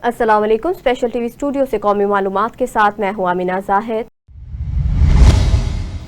अस्सलाम वालेकुम। Special TV studio से कौमी मालूमात के साथ मैं हूं आमिना जाहिद।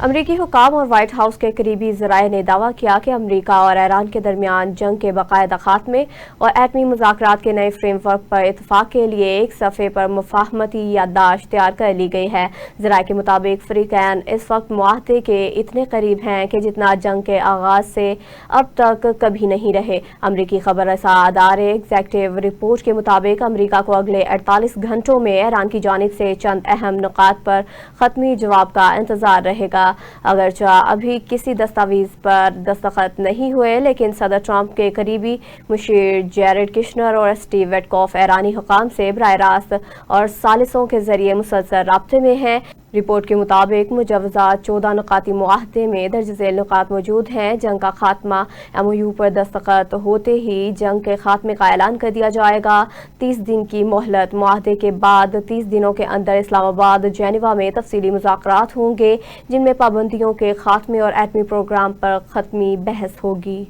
अमरीकी हुकाम और व्हाइट हाउस के करीबी ज़राए ने दावा किया कि अमरीका और ईरान के दरमियान जंग के बाकायदा खात्मे और एटमी मुज़ाकरात के नए फ्रेमवर्क पर इतफाक़ के लिए एक सफ़े पर मुफाहमती याददाश्त तैयार कर ली गई है। ज़राए के मुताबिक फ़रीक़ैन इस वक्त मुआहदे के इतने करीब हैं कि जितना जंग के आगाज़ से अब तक कभी नहीं रहे। अमरीकी खबर रसा अदारे एग्जेक्टिव रिपोर्ट के मुताबिक अमरीका को अगले 48 घंटों में ईरान की जानिब से चंद अहम नुकात पर ख़त्मी जवाब का इंतज़ार रहेगा। अगरचे अभी किसी दस्तावेज पर दस्तखत नहीं हुए, लेकिन सदर ट्रंप के करीबी मुशीर जैरेड कुशनर और स्टीव विटकॉफ ईरानी हुकाम से बराह रास्त और सालिसों के जरिए मुसलसल राब्ते में हैं। रिपोर्ट के मुताबिक मुजवजा 14 नुकाती मुआहदे में दर्ज झेल नुकात मौजूद हैं। जंग का खात्मा MOU पर दस्तखत होते ही जंग के खात्मे का ऐलान कर दिया जाएगा। 30 दिन की मोहलत मुआहदे के बाद 30 दिनों के अंदर इस्लामाबाद जेनेवा में तफसीली मुज़ाकरात होंगे, जिनमें पाबंदियों के खात्मे और एटमी प्रोग्राम पर ख़त्मी बहस होगी।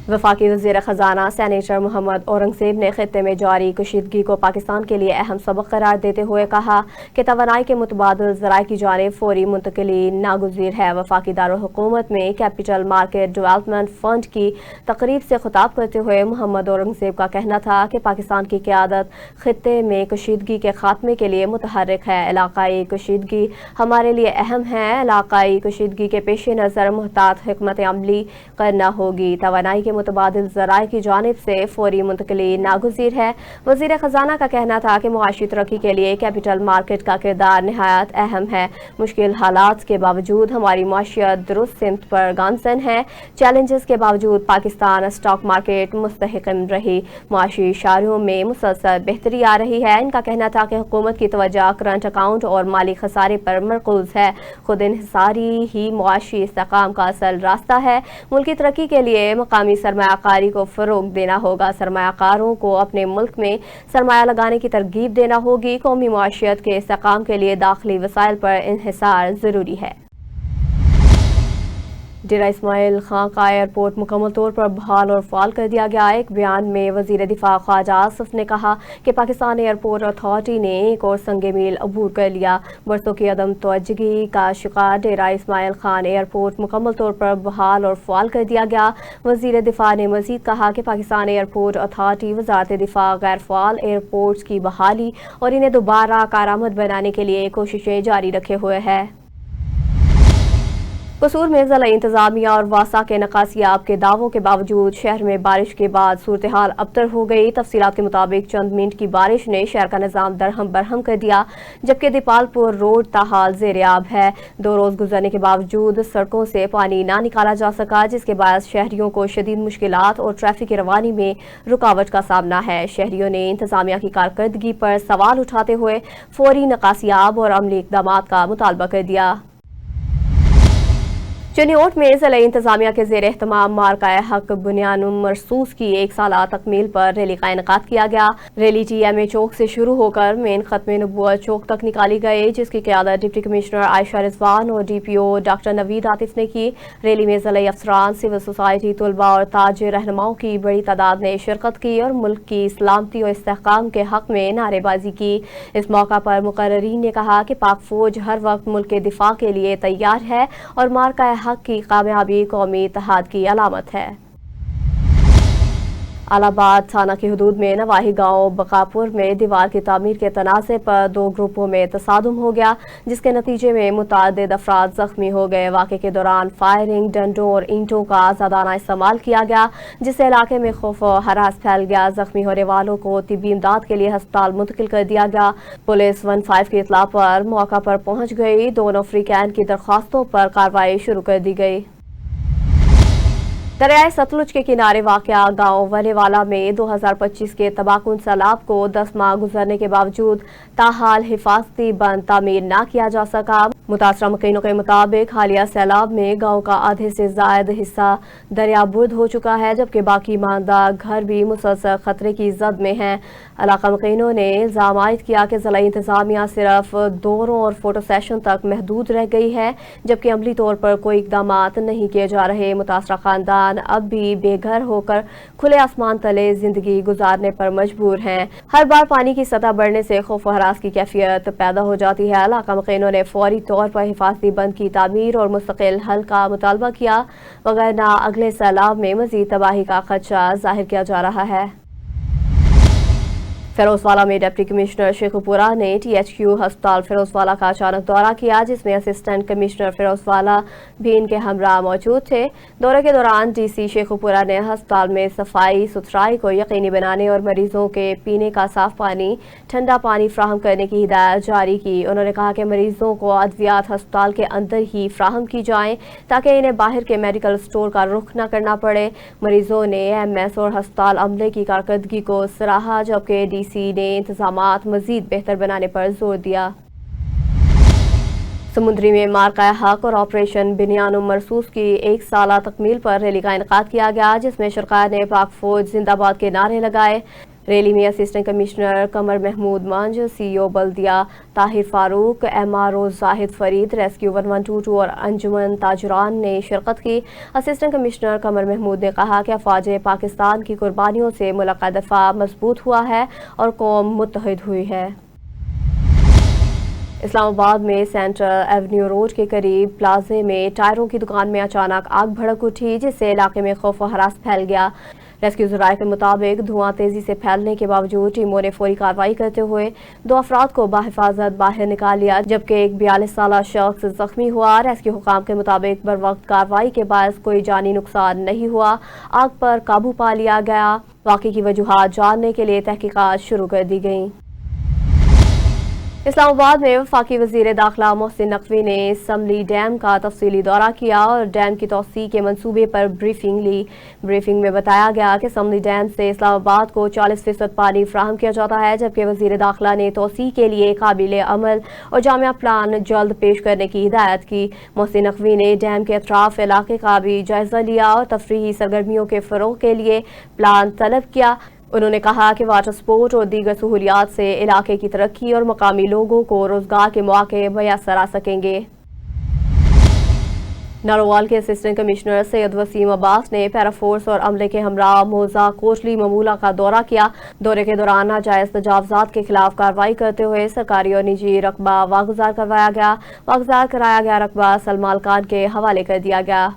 वफाकी वज़ीर ख़ज़ाना सेनेटर मोहम्मद औरंगज़ेब ने ख़ित्ते में जारी कशीदगी को पाकिस्तान के लिए अहम सबक करार देते हुए कहा कि तवानाई के मुतबादिल ज़राए की जानिब फ़ौरी मुंतकिली नागुज़ीर है। वफाकी दारुल हुकूमत में कैपिटल मार्केट डेवलपमेंट फ़ंड की तकरीब से ख़िताब करते हुए मोहम्मद औरंगज़ेब का कहना था कि पाकिस्तान की क़यादत ख़ित्ते में कशीदगी के ख़ात्मे के लिए मुतहर्रिक है। इलाक़ाई कशीदगी हमारे लिए अहम है। इलाक़ाई कशीदगी के पेश नज़र मुहतात हिकमत अमली करना होगी। तवानाई के मुतबादिल ज़राए की जानिब से फ़ौरी मुंतकिली नागुज़ीर है। वज़ीर ख़ज़ाना का कहना था कि मुआशी तरक्की के लिए कैपिटल मार्केट का किरदार निहायत अहम है। मुश्किल हालात के बावजूद हमारी मुआशियत दुरुस्त सिमत पर गामज़न है। चैलेंजेस के बावजूद पाकिस्तान स्टॉक मार्केट मुस्तहकम रही। मुआशी इशारों में मुसलसल बेहतरी आ रही है। इनका कहना था कि हुकूमत की तवज्जो करंट अकाउंट और माली खसारे पर मरकूज़ है। खुद इन्हिसारी ही मुआशी इस्तेकाम का असल रास्ता है। मुल्की तरक्की के लिए मकामी सरमायाकारी को फ़रोग़ देना होगा। सरमायाकारों को अपने मुल्क में सरमाया लगाने की तरगीब देना होगी। कौमी मुआशियत के इस्तेकाम के लिए दाखिली वसाइल पर इन्हिसार ज़रूरी है। डेरा इस्माइल खां का एयरपोर्ट मुकम्मल तौर पर बहाल और फ़ाल कर दिया गया। एक बयान में वज़ीर दिफा ख्वाजा आसिफ ने कहा कि पाकिस्तान एयरपोर्ट अथॉरिटी ने एक और संगे मील अबूर कर लिया। बरसों की अदम तवज्जुही का शिकार डेरा इस्माइल खान एयरपोर्ट मुकम्मल तौर पर बहाल और फ़ाल कर दिया गया। वज़ीर दिफा ने मज़ीद कहा कि पाकिस्तान एयरपोर्ट अथॉरिटी वज़ारत दिफा गैर फ़ाल एयरपोर्ट्स की बहाली और इन्हें दोबारा कारआमद बनाने के लिए कोशिशें जारी रखे हुए है। कसूर में ज़िला इंतज़ामिया और वासा के नकासियाब के दावों के बावजूद शहर में बारिश के बाद सूरत हाल अबतर हो गई। तफसीलात के मुताबिक चंद मिनट की बारिश ने शहर का निज़ाम दरहम बरहम कर दिया, जबकि दीपालपुर रोड ताहाल ज़ेर-ए-आब है। 2 रोज़ गुजरने के बावजूद सड़कों से पानी ना निकाला जा सका, जिसके बाद शहरियों को शदीद मुश्किलात और ट्रैफिक की रवानी में रुकावट का सामना है। शहरियों ने इंतज़ामिया की कारकर्दगी पर सवाल उठाते हुए फौरी नकासियाब और अमली इक़दामात का मुतालबा कर दिया। चनियोट में ज़िला इंतज़ामिया के ज़ेर एहतमाम मार्का हक बुनियान मरसूस की 1 साला तकमील पर रैली का इनेकाद किया गया। रैली TMA चौक से शुरू होकर मेन खत्म नबुव्वत चौक तक निकाली गई, जिसकी क़यादत डिप्टी कमिश्नर आयशा रिजवान और DPO डॉक्टर नवीद आतिफ ने की। रैली में ज़िला अफसरान, सिविल सोसाइटी, तलबा और ताजिर रहनुमाओं की बड़ी तादाद ने शिरकत की और मुल्क की सलामती और इस्तेहकाम के हक में नारेबाजी की। इस मौका पर मुकर्ररीन ने कहा कि पाक फौज हर वक्त मुल्क के दिफा के लिए तैयार है और मार्का हक की कामयाबी कौमी इत्तेहाद की अलामत है। आलाबाद थाना की हदूद में नवाही गांव बकापुर में दीवार की तामीर के तनाज़े पर 2 ग्रुपों में तसादुम हो गया, जिसके नतीजे में मुतअद्दिद अफराद जख्मी हो गए। वाक़े के दौरान फायरिंग, डंडों और ईंटों का आज़ादाना इस्तेमाल किया गया, जिससे इलाके में खौफ और हरास फैल गया। जख्मी होने वालों को तिब्बी इमदाद के लिए अस्पताल मुंतकिल कर दिया गया। पुलिस 15 की इत्तला पर मौका पर पहुंच गई। दोनों फ़रीक़ैन की दरख्वास्तों पर कार्रवाई शुरू कर दी गई। दरियाए सतलुज के किनारे वाक़या गांव वलेवाला में 2025 के तबाहकुन सैलाब को 10 माह गुजरने के बावजूद ताहाल हिफाजती बंद तामीर न किया जा सका। मुतासरा मकीनों के मुताबिक हालिया सैलाब में गांव का आधे से ज़ायद हिस्सा दरियाबुर्द हो चुका है, जबकि बाकी मानदा घर भी मुसलसल खतरे की जद में हैं। इलाका मकीनों ने इल्ज़ाम आयद किया कि ज़िला इंतज़ामिया सिर्फ दौरों और फोटो सेशन तक महदूद रह गई है, जबकि अमली तौर पर कोई इक़दामात नहीं किए जा रहे। मुतासरा खानदान افسران اب بھی بے گھر ہو کر کھلے آسمان تلے زندگی گزارنے پر مجبور ہیں۔ ہر بار پانی کی سطح بڑھنے سے خوف و ہراس کی کیفیت پیدا ہو جاتی ہے۔ علاقہ مقیموں نے فوری طور پر حفاظتی بند کی تعمیر اور مستقل حل کا مطالبہ کیا، وگرنہ اگلے سیلاب میں مزید تباہی کا خدشہ ظاہر کیا جا رہا ہے۔ فیروزوالہ میں ڈپٹی کمشنر شیخوپورہ نے ٹی ایچ کیو ہسپتال فیروزوالہ کا اچانک دورہ کیا، جس میں اسسٹنٹ کمشنر فیروزوالہ بھی ان کے ہمراہ موجود تھے۔ دورے کے دوران ڈی سی شیخوپورہ نے ہسپتال میں صفائی ستھرائی کو یقینی بنانے اور مریضوں کے پینے کا صاف پانی، ٹھنڈا پانی فراہم کرنے کی ہدایت جاری کی۔ انہوں نے کہا کہ مریضوں کو ادویات ہسپتال کے اندر ہی فراہم کی جائیں تاکہ انہیں باہر کے میڈیکل اسٹور کا رخ نہ کرنا پڑے۔ مریضوں نے ایم ایس اور ہسپتال عملے کی کارکردگی کو سراہا، جبکہ ڈی سی نے انتظامات مزید بہتر بنانے پر زور دیا۔ سمندری میں مارکہ حق اور آپریشن بنیان مرصوص کی 1 سالہ تکمیل پر ریلی کا انعقاد کیا گیا، جس میں شرکاء نے پاک فوج زندہ باد کے نعرے لگائے۔ ریلی میں اسسٹنٹ کمشنر قمر محمود منج، سی او بلدیہ طاہر فاروق، ایم آر او زاہد فرید، ریسکیو 1122 اور انجمن تاجران نے شرکت کی۔ اسسٹنٹ کمشنر قمر محمود نے کہا کہ افواج پاکستان کی قربانیوں سے ملک کا دفاع مضبوط ہوا ہے اور قوم متحد ہوئی ہے۔ اسلام آباد میں سینٹرل ایونیو روڈ کے قریب پلازے میں ٹائروں کی دکان میں اچانک آگ بھڑک اٹھی، جس سے علاقے میں خوف و ہراس پھیل گیا۔ ریسکیو ذرائع کے مطابق دھواں تیزی سے پھیلنے کے باوجود ٹیموں نے فوری کارروائی کرتے ہوئے 2 افراد کو بحفاظت باہر نکال لیا، جبکہ ایک 42 سالہ شخص زخمی ہوا۔ ریسکیو حکام کے مطابق بروقت کارروائی کے باعث کوئی جانی نقصان نہیں ہوا، آگ پر قابو پا لیا گیا۔ واقعے کی وجوہات جاننے کے لیے تحقیقات شروع کر دی گئیں۔ اسلام آباد میں وفاقی وزیر داخلہ محسن نقوی نے سملی ڈیم کا تفصیلی دورہ کیا اور ڈیم کی توسیع کے منصوبے پر بریفنگ لی۔ بریفنگ میں بتایا گیا کہ سملی ڈیم سے اسلام آباد کو 40% پانی فراہم کیا جاتا ہے، جبکہ وزیر داخلہ نے توسیع کے لیے قابل عمل اور جامع پلان جلد پیش کرنے کی ہدایت کی۔ محسن نقوی نے ڈیم کے اطراف علاقے کا بھی جائزہ لیا اور تفریحی سرگرمیوں کے فروغ کے لیے پلان طلب کیا۔ انہوں نے کہا کہ واٹر سپورٹ اور دیگر سہولیات سے علاقے کی ترقی اور مقامی لوگوں کو روزگار کے مواقع میسر آ سکیں گے۔ نارووال کے اسسٹنٹ کمشنر سید وسیم عباس نے پیرا فورس اور عملے کے ہمراہ موضع کوٹلی ممولہ کا دورہ کیا۔ دورے کے دوران ناجائز تجاوزات کے خلاف کارروائی کرتے ہوئے سرکاری اور نجی رقبہ واگزار کروایا گیا۔ واگزار کرایا گیا رقبہ سلمان کے حوالے کر دیا گیا۔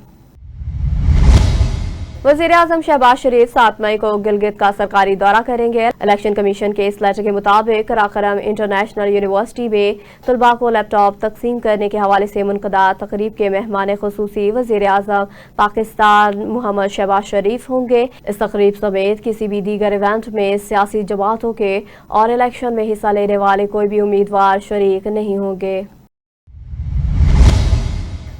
وزیراعظم شہباز شریف 7 مئی کو گلگت کا سرکاری دورہ کریں گے۔ الیکشن کمیشن کے اس لیٹر کے مطابق قراقرم انٹرنیشنل یونیورسٹی میں طلباء کو لیپ ٹاپ تقسیم کرنے کے حوالے سے منعقدہ تقریب کے مہمان خصوصی وزیراعظم پاکستان محمد شہباز شریف ہوں گے۔ اس تقریب سمیت کسی بھی دیگر ایونٹ میں سیاسی جماعتوں کے اور الیکشن میں حصہ لینے والے کوئی بھی امیدوار شریک نہیں ہوں گے۔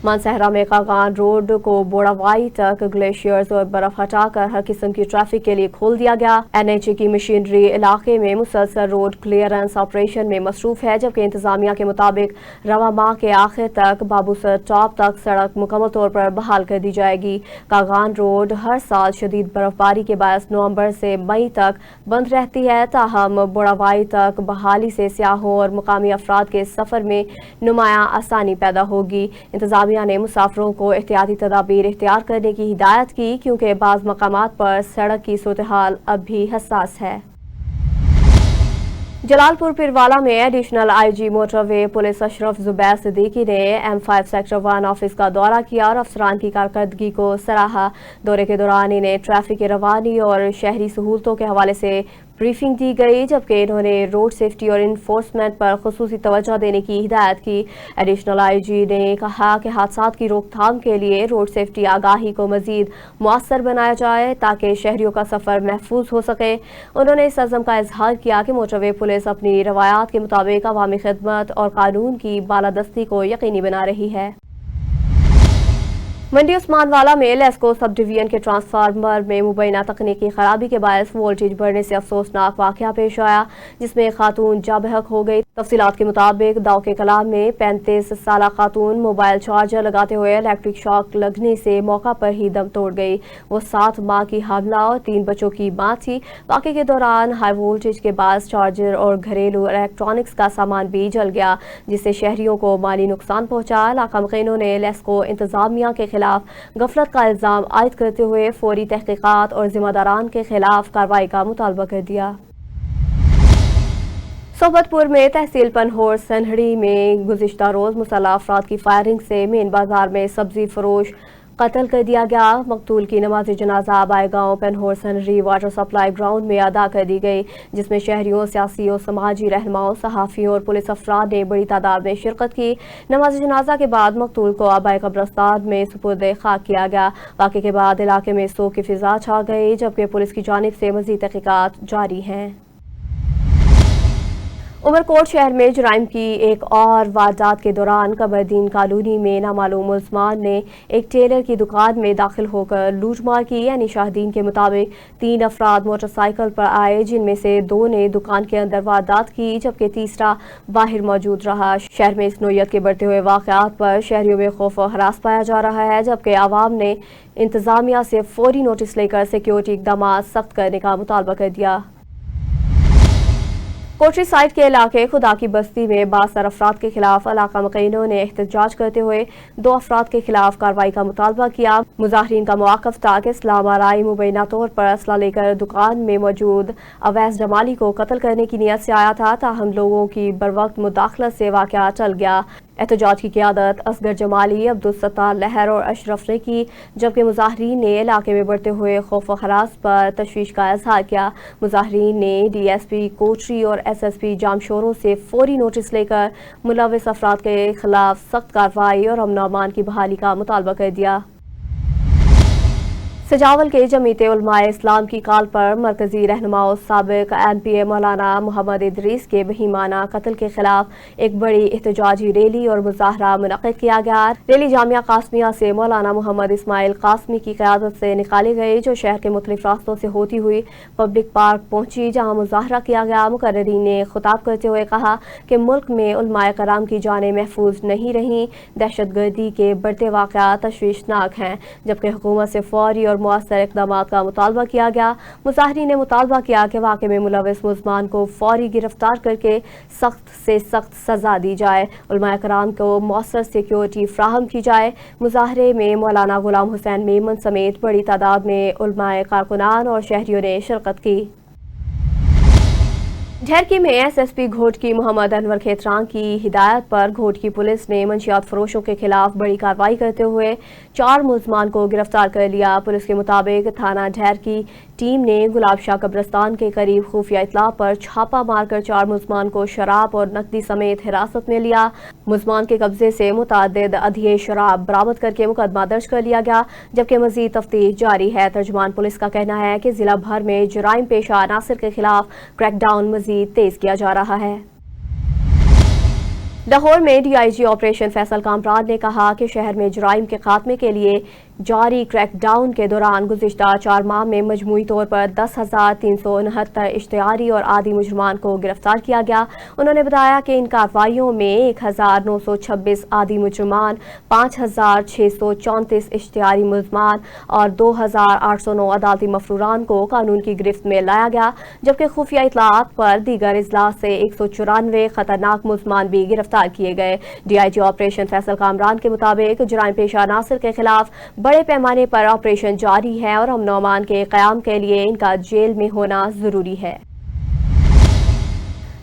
مانسہرہ میں کاغان روڈ کو بوڑاوائی تک گلیشیئرز اور برف ہٹا کر ہر قسم کی ٹریفک کے لیے کھول دیا گیا۔ این ایچ اے کی مشینری علاقے میں مسلسل روڈ کلیئرنس آپریشن میں مصروف ہے، جبکہ انتظامیہ کے مطابق رواں ماہ کے آخر تک بابوسر ٹاپ تک سڑک مکمل طور پر بحال کر دی جائے گی۔ کاغان روڈ ہر سال شدید برف باری کے باعث نومبر سے مئی تک بند رہتی ہے، تاہم بوڑاوائی تک بحالی سے سیاحوں اور مقامی افراد کے سفر میں نمایاں آسانی پیدا ہوگی۔ انتظامیہ نے مسافروں کو احتیاطی تدابیر اختیار کرنے کی ہدایت کی، کیونکہ بعض مقامات پر سڑک کی صورتحال اب بھی حساس ہے۔ جلال پور پیروالا میں additional I G motorway police Ashraf Zubair Siddiqui نے M5 سیکٹر 1 آفس کا دورہ کیا اور افسران کی کارکردگی کو سراہا۔ دورے کے دوران انہیں ٹریفک کی روانی اور شہری سہولتوں کے حوالے سے بریفنگ دی گئی، جبکہ انہوں نے روڈ سیفٹی اور انفورسمنٹ پر خصوصی توجہ دینے کی ہدایت کی۔ ایڈیشنل آئی جی نے کہا کہ حادثات کی روک تھام کے لیے روڈ سیفٹی آگاہی کو مزید مؤثر بنایا جائے تاکہ شہریوں کا سفر محفوظ ہو سکے۔ انہوں نے اس عزم کا اظہار کیا کہ موٹر وے پولیس اپنی روایات کے مطابق عوامی خدمت اور قانون کی بالادستی کو یقینی بنا رہی ہے۔ منڈی عثمان والا میں لیسکو سب ڈویژن کے ٹرانسفارمر میں مبینہ تکنیکی خرابی کے باعث وولٹیج بڑھنے سے افسوسناک واقعہ پیش آیا، جس میں خاتون جاں بحق ہو گئی۔ तफसीलात के मुताबिक दाव के कलाम में 35 साला खातून मोबाइल चार्जर लगाते हुए इलेक्ट्रिक शॉक लगने से मौका पर ही दम तोड़ गई। वो 7 माह की हामला और 3 बच्चों की मां थी। वाक़े के दौरान हाई वोल्टेज के बाद चार्जर और घरेलू इलेक्ट्रॉनिक्स का सामान भी जल गया, जिससे शहरियों को माली नुकसान पहुंचा। इलाका मुकीनों ने लेस्को इंतजामिया के खिलाफ गफलत का इल्ज़ाम आयद करते हुए फौरी तहकीकात और जिम्मेदारान के खिलाफ कार्रवाई का मुतालबा कर दिया। सोबतपुर में तहसील पनहोर सनहड़ी में गुज़िश्ता रोज़ मुसल्लह अफराद की फायरिंग से मेन बाजार में सब्जी फरोश कत्ल कर दिया गया। मकतूल की नमाज जनाजा आबाई गांव पनहोर सनहड़ी वाटर सप्लाई ग्राउंड में अदा कर दी गई, जिसमें शहरियों, सियासी और समाजी रहनुमाओं, सहाफ़ियों और पुलिस अफराद ने बड़ी तादाद में शिरकत की। नमाज जनाजा के बाद मकतूल को आबाई कब्रिस्तान में सुपुर्द खाक किया गया। वाक़े के बाद इलाके में सोग की फिजा छा गई, जबकि पुलिस की जानिब से मज़ीद तहक़ीक़ात जारी हैं। उमरकोट शहर में जराइम की एक और वारदात के दौरान कमरदीन कॉलोनी में नामालूम मुलजमान ने एक टेलर की दुकान में दाखिल होकर लूटमार की। यानी शाहिदीन के मुताबिक 3 अफराद मोटरसाइकिल पर आए, जिनमें से 2 ने दुकान के अंदर वारदात की, जबकि तीसरा बाहर मौजूद रहा। शहर में इस नोयत के बढ़ते हुए वाक़यात पर शहरियों में खौफ और हरास पाया जा रहा है, जबकि आवाम ने इंतजामिया से फौरी नोटिस लेकर सिक्योरिटी इक़दाम सख्त करने का मुतालबा कर दिया। कोटरी साइड के इलाके खुदा की बस्ती में 52 अफराद के खिलाफ इलाका मुकीनों ने एहतजाज करते हुए 2 अफराद के खिलाफ कार्रवाई का मुतालबा किया। मुजाहिरीन का मौक़िफ़ था कि इस्लाम आराई मुबैना तौर पर असला लेकर दुकान में मौजूद अवैस जमाली को कत्ल करने की नीयत से आया था, ताहम लोगों की बरवक्त मुदाखलत से वाक़या टल गया। एहतजाज की क़ियादत असगर जमाली, अब्दुल सत्तार लहर और अशरफ ने की, जबकि मुजाहिरीन ने इलाके में बढ़ते हुए खौफ व हरास पर तशवीश का इजहार किया। मुजाहिरीन ने DSP कोटरी और SSP जामशोरों से फौरी नोटिस लेकर मुलव्विस अफराद के खिलाफ सख्त कार्रवाई और अमन अमान की बहाली का मुतालबा कर दिया। सजावल के जमीयत उलमाए इस्लाम की काल पर मरकजी रहनुमाओं साबिक MPA मौलाना मोहम्मद इदरीस के बहीमाना कत्ल के खिलाफ एक बड़ी एहतजाजी रैली और मुजाहरा मुनक़िद किया गया। रैली जामिया कासमिया से मौलाना मोहम्मद इस्माइल कासमी की क़यादत से निकाली गई, जो शहर के मुख्तलिफ रास्तों से होती हुई पब्लिक पार्क पहुंची, जहां मुजाहरा किया गया। मुकर्रिरीन ने खुताब करते हुए कहा कि मुल्क में उलमाए कराम की जानें महफूज नहीं रहीं। दहशतगर्दी के बढ़ते वाक़यात तशवीशनाक हैं, जबकि हुकूमत से फौरी और मुअस्सर इक़दामात का मुतालबा किया गया। मुजाहिरीन ने मुतालबा किया कि वाक़े में मुलव्विस मुल्ज़मान को फौरी गिरफ्तार करके सख्त से सख्त सज़ा दी जाए, उलमाए कराम को मुअस्सर सिक्योरिटी फ्राहम की जाए। मुजाहरे में मौलाना गुलाम हुसैन मेमन समेत बड़ी तादाद में उलमाए कारकुनान और शहरियों ने शिरकत की। ढेरकी में SSP घोटकी मोहम्मद अनवर खेतरान की हिदायत पर घोटकी पुलिस ने मंशियात फरोशों के खिलाफ बड़ी कार्रवाई करते हुए 4 मुल्ज़मान को गिरफ्तार कर लिया। पुलिस के मुताबिक थाना ढेरकी टीम ने गुलाब शाह कब्रिस्तान के करीब खुफिया इत्तला पर छापा मारकर 4 मुल्ज़मान को शराब और नकदी समेत हिरासत में लिया। मुल्ज़मान के कब्जे से मुतअद्दिद अधिये शराब बरामद करके मुकदमा दर्ज कर लिया गया, जबकि मज़ीद तफ्तीश जारी है। तर्जुमान पुलिस का कहना है कि जिला भर में जराइम पेशा अनासिर के खिलाफ क्रैकडाउन मज़ीद तेज किया जा रहा है। लाहौर में DIG ऑपरेशन फैसल कामरान ने कहा कि शहर में जराइम के खात्मे के लिए जारी क्रैकडाउन के दौरान गुज़िश्ता 4 माह में मजमूई तौर पर 10,369 इश्तिहारी और आदि मुजरमान को गिरफ्तार किया गया। उन्होंने बताया कि इन कार्रवाइयों में 1,926 आदि मुजरमान, 5,634 इश्तिहारी मुलजमान और 2,809 अदालती मफरूरान को कानून की गिरफ्त में लाया गया, जबकि खुफिया इत्तलाआत पर दीगर अजला से 194 खतरनाक मुलजमान भी गिरफ्तार किए गए। DIG ऑपरेशन फैसल कामरान के मुताबिक जराइम पेशा अनासिर के खिलाफ बड़े पैमाने पर ऑपरेशन जारी है और अमन अमान के क़याम के लिए इनका जेल में होना जरूरी है।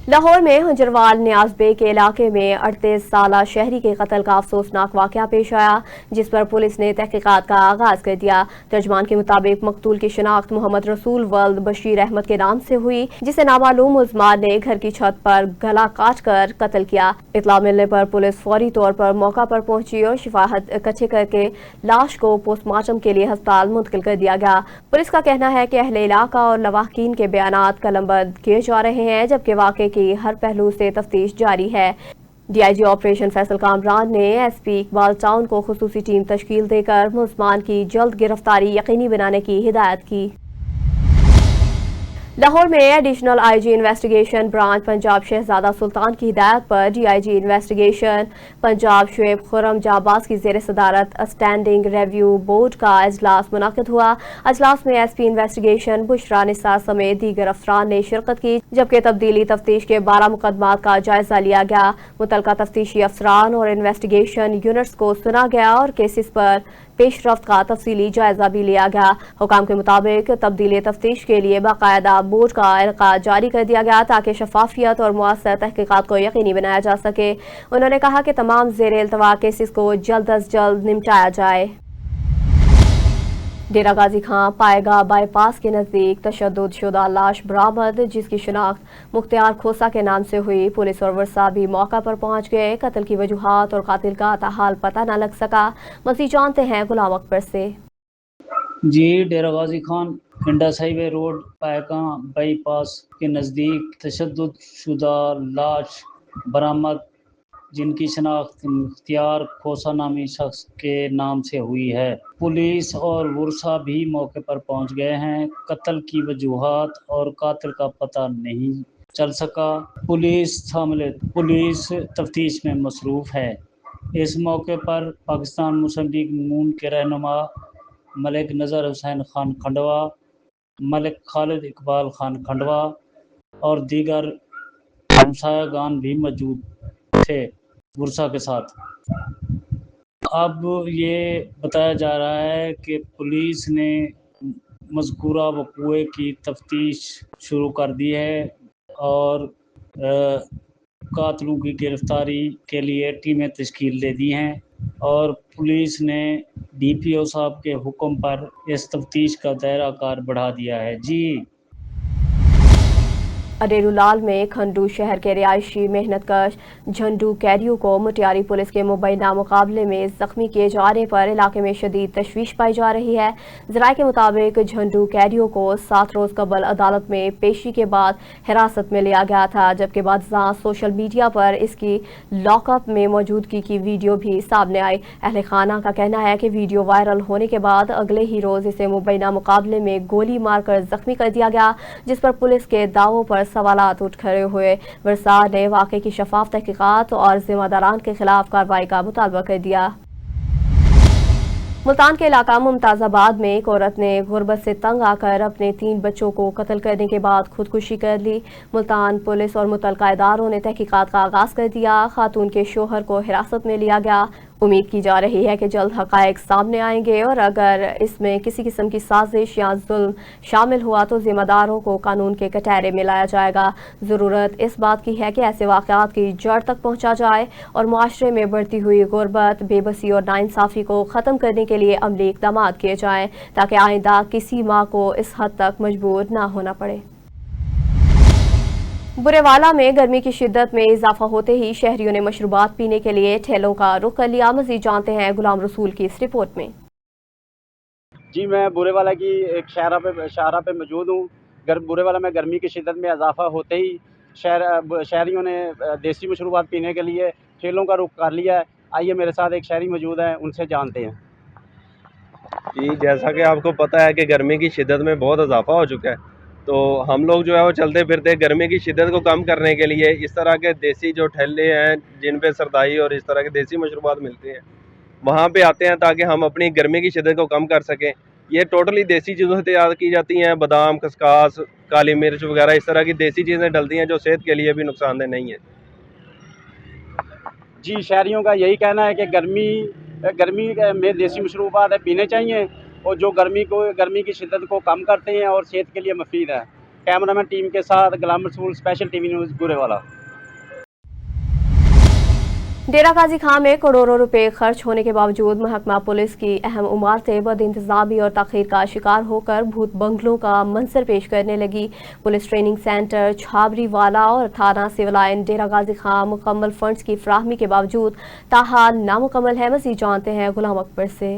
लाहौर में हंजरवाल नियाज बे के इलाके में 38 साला शहरी के कत्ल का अफसोसनाक वाक़या पेश आया, जिस पर पुलिस ने तहकीकात का आगाज कर दिया। तर्जुमान के मुताबिक मकतूल की शिनाख्त मोहम्मद रसूल वल्द बशीर अहमद के नाम से हुई, जिसे नामालूम मुल्ज़मान ने घर की छत पर गला काट कर कत्ल किया। इत्तला मिलने पर पुलिस फौरी तौर पर मौका पर पहुंची और शिफाहत इकट्ठे करके लाश को पोस्टमार्टम के लिए अस्पताल मुंतकिल कर दिया गया। पुलिस का कहना है कि अहले इलाका और लवाहकीन के बयानात कलमबंद किए जा रहे हैं, जबकि वाक़े की हर पहलू से तफ्तीश जारी है। DIG ऑपरेशन फैसल कामरान ने SP इकबाल टाउन को खुसूसी टीम तश्कील देकर मुल्ज़मान की जल्द गिरफ्तारी यकीनी बनाने की हिदायत की। लाहौर में additional IG investigation branch Punjab Shahzada Sultan की हिदायत पर डीआईजी इन्वेस्टिगेशन पंजाब शुएब खुर्रम जाबाज की जेर सदारत स्टैंडिंग रिव्यू बोर्ड का अजलास मुनक़िद हुआ। अजलास में एसपी इन्वेस्टिगेशन बुशरा निसार समेत दीगर अफसरान ने शिरकत की, जबकि तब्दीली तफ्तीश के 12 मुकदमात का जायजा लिया गया। मुतलका तफ्तीशी अफसरान और इन्वेस्टिगेशन यूनिट्स को सुना गया और केसेस पर पेशरफ्त का तफसीली जायजा भी लिया गया। हुकाम के मुताबिक तब्दीली तफ्तीश के लिए बाकायदा बोर्ड का इनकाद जारी कर दिया गया ताकि शफाफियत और मुअस्सर तहकीकात को यकीनी बनाया जा सके। उन्होंने कहा कि तमाम ज़ेर इल्तवा केसेस को जल्द अज जल्द निपटाया जाए। डेरा गाजी खां पाएगा बाईपास के नज़दीक तशद्दुद शुदा लाश बरामद, जिसकी शिनाख्त मुख्तियार खोसा के नाम से हुई। पुलिस और वर्षा भी मौका पर पहुंच गए। कत्ल की वजूहात और कातिल का ताहाल पता न लग सका। मज़ीद जानते हैं गुलाम अकबर से। जी, डेरा Ghazi Khan Indus highway road पाएगा बाईपास के नज़दीक तशद्दुद शुदा लाश बरामद, जिनकी शनाख्त मुख्तियार खोसा नामी शख्स के नाम से हुई है। पुलिस और वर्षा भी मौके पर पहुंच गए हैं। कत्ल की वजूहात और कातिल का पता नहीं चल सका। पुलिस तफ्तीश में मसरूफ़ है। इस मौके पर पाकिस्तान मुस्लिम लीग नून के रहनुमा मलिक नज़र हुसैन खान खंडवा, मलिक खालिद इकबाल खान खंडवा और दीगर हमसायागान भी मौजूद थे वर्षा के साथ। अब ये बताया जा रहा है कि पुलिस ने मज़कूरा वक़ूए की तफ्तीश शुरू कर दी है और कातिलों की गिरफ्तारी के लिए टीमें तश्कील दे दी हैं और पुलिस ने डीपीओ साहब के हुक्म पर इस तफ्तीश का दायरा कार बढ़ा दिया है। जी, अडेरूलाल में खंडू शहर के रिहायशी मेहनतकश झंडू कैरियो को मुटियारी पुलिस के मुबैना मुकाबले में जख्मी किए जाने पर इलाके में शदीद तशवीश पाई जा रही है। ज़राए के मुताबिक झंडू कैरियो को 7 रोज़ कबल अदालत में पेशी के बाद हिरासत में लिया गया था, जबकि बाद सोशल मीडिया पर इसकी लॉकअप में मौजूदगी की वीडियो भी सामने आई। अहले खाना का कहना है कि वीडियो वायरल होने के बाद अगले ही रोज़ इसे मुबैना मुकाबले में गोली मारकर जख्मी कर दिया गया, जिस पर पुलिस के दावों पर सवालात उठ खड़े हुए। वर्षा ने वाक़े की शफाफ तहकीकात और जिम्मेदारान के खिलाफ कार्रवाई का मुतालबा कर दिया। मुल्तान के इलाका मुमताज़ाबाद में एक औरत ने गुर्बत से तंग आकर अपने 3 बच्चों को कत्ल करने के बाद खुदकुशी कर ली। मुल्तान पुलिस और मुतलका इदारों ने तहकीकात का आगाज कर दिया। खातून के शोहर को हिरासत में लिया गया। उम्मीद की जा रही है कि जल्द हक़ाइक़ सामने आएंगे और अगर इसमें किसी किस्म की साजिश या जुल्म शामिल हुआ तो जिम्मेदारों को कानून के कटहरे में लाया जाएगा। ज़रूरत इस बात की है कि ऐसे वाक़यात की जड़ तक पहुँचा जाए और मुआशरे में बढ़ती हुई गुर्बत, बेबसी और नाइंसाफ़ी को ख़त्म करने के लिए अमली इक़दामात किए जाएँ ताकि आइंदा किसी माँ को इस हद तक मजबूर ना होना पड़े। बुरेवाला में गर्मी की शिद्दत में इजाफा होते ही शहरियों ने मशरूबात पीने के लिए ठेलों का रुख कर लिया। मज़ीद जानते हैं गुलाम रसूल की इस रिपोर्ट में। जी, मैं बुरेवाला की एक शाहरा पे मौजूद हूँ। बुरेवाला में गर्मी की शिद्दत में इजाफा होते ही शहरियों ने देसी मशरूबात पीने के लिए ठेलों का रुख कर लिया है। आइए मेरे साथ एक शहरी मौजूद है, उनसे जानते हैं। जी, जैसा कि आपको पता है कि गर्मी की शिद्दत में बहुत इजाफा हो चुका है, तो हम लोग जो है वो चलते फिरते गर्मी की शिद्दत को कम करने के लिए इस तरह के देसी जो ठेले हैं जिन पे सरदाई और इस तरह के देसी मशरूबात मिलते हैं वहाँ पे आते हैं ताकि हम अपनी गर्मी की शिद्दत को कम कर सकें। ये टोटली देसी चीज़ों से तैयार की जाती हैं, बादाम, खसकास, काली मिर्च वगैरह इस तरह की देसी चीज़ें डलती हैं जो सेहत के लिए भी नुकसानदेह नहीं है। जी, शहरियों का यही कहना है कि गर्मी में देसी मशरूबात पीने चाहिए और जो गर्मी की शिद्दत को कम करते हैं और सेहत के लिए मुफीद है। कैमरामैन टीम के साथ Ghulam Rasool, special TV news, Burewala. डेरा गाजी खां में करोड़ों रुपए खर्च होने के बावजूद महकमा पुलिस की अहम इमारतें बद इंतजामी और ताखीर का शिकार होकर भूत बंगलों का मंजर पेश करने लगी। पुलिस ट्रेनिंग सेंटर छाबरी वाला और थाना सिविल लाइन डेरा गाजी खां मुकम्मल फंड्स की फराहमी के बावजूद ताहाल नामुकम्मल है। मज़ीद जानते हैं गुलाम अकबर से।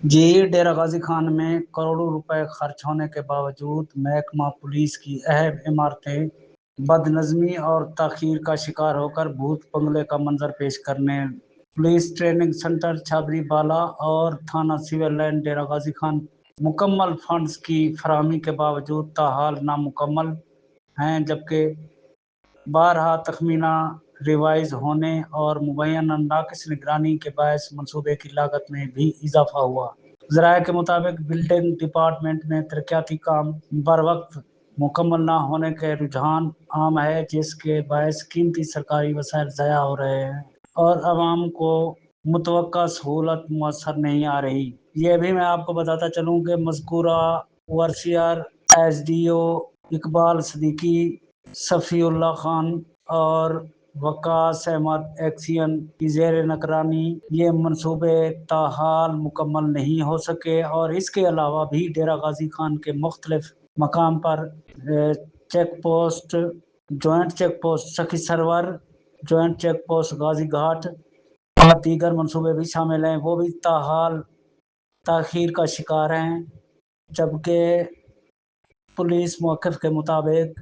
जी, डेरा गाजी खान में करोड़ों रुपए खर्च होने के बावजूद महकमा पुलिस की अहम इमारतें बदनज़मी और ताख़ीर का शिकार होकर भूत बंगले का मंजर पेश करने पुलिस ट्रेनिंग सेंटर छाबरी बाला और थाना सिविल लाइन डेरा गाजी खान मुकम्मल फंड्स की फराहमी के बावजूद ताहाल नामुकम्मल हैं, जबकि बारहा तखमीना रिवाइज होने और मुबैना नाक़िस निगरानी के बायस मनसूबे की लागत में भी इजाफा हुआ। ज़राए के मुताबिक बिल्डिंग डिपार्टमेंट में तरक्याती काम बर वक्त मुकम्मल ना होने के रुझान आम है, जिसके बायस कीमती सरकारी वसाइल ज़ाया हो रहे हैं और आवाम को मुतवक्का सहूलत मुयसर नहीं आ रही। ये भी मैं आपको बताता चलूँ कि मज़कूरा ओवरसियर SDO इकबाल सदीकी, सफ़ीउल्लाह खान और वकास अहमद एक्सियन की ज़ेर निगरानी ये मनसूबे ताहाल मुकम्मल नहीं हो सके और इसके अलावा भी डेरा गाजी खान के मुख्तलिफ मकाम पर check post, joint check post Sakhi Sarwar, joint check post Ghazi Ghat और दीगर मनसूबे भी शामिल हैं, वो भी ताहाल ताख़ीर का शिकार हैं, जबकि पुलिस मौक़िफ़ के मुताबिक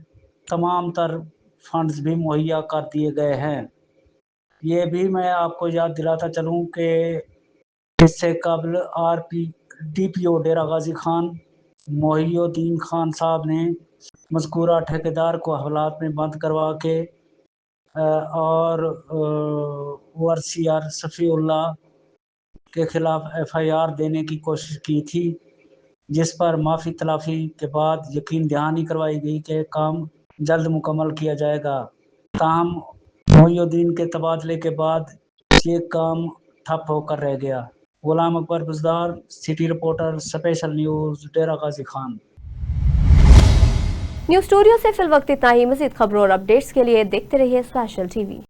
तमाम तर फंड्स भी मुहैया कर दिए गए हैं। ये भी मैं आपको याद दिलाता चलूँ कि इससे कबल DPO डेरा गाजी खान मोहिउद्दीन खान साहब ने मज़कूरा ठेकेदार को हवालात में बंद करवा के और ओवरसियर सफ़ीउल्लाह के खिलाफ FIR देने की कोशिश की थी, जिस पर माफ़ी तलाफ़ी के बाद यकीन दहानी करवाई गई कि काम जल्द मुकम्मल किया जाएगा। ताहम मोहिउद्दीन के तबादले के बाद ये काम ठप होकर रह गया। Ghulam Akbar Buzdar, city reporter, special news, Dera Ghazi Khan. News studio से फिल वक्त इतना ही। मज़ीद खबरों और अपडेट्स के लिए देखते रहिए स्पेशल TV।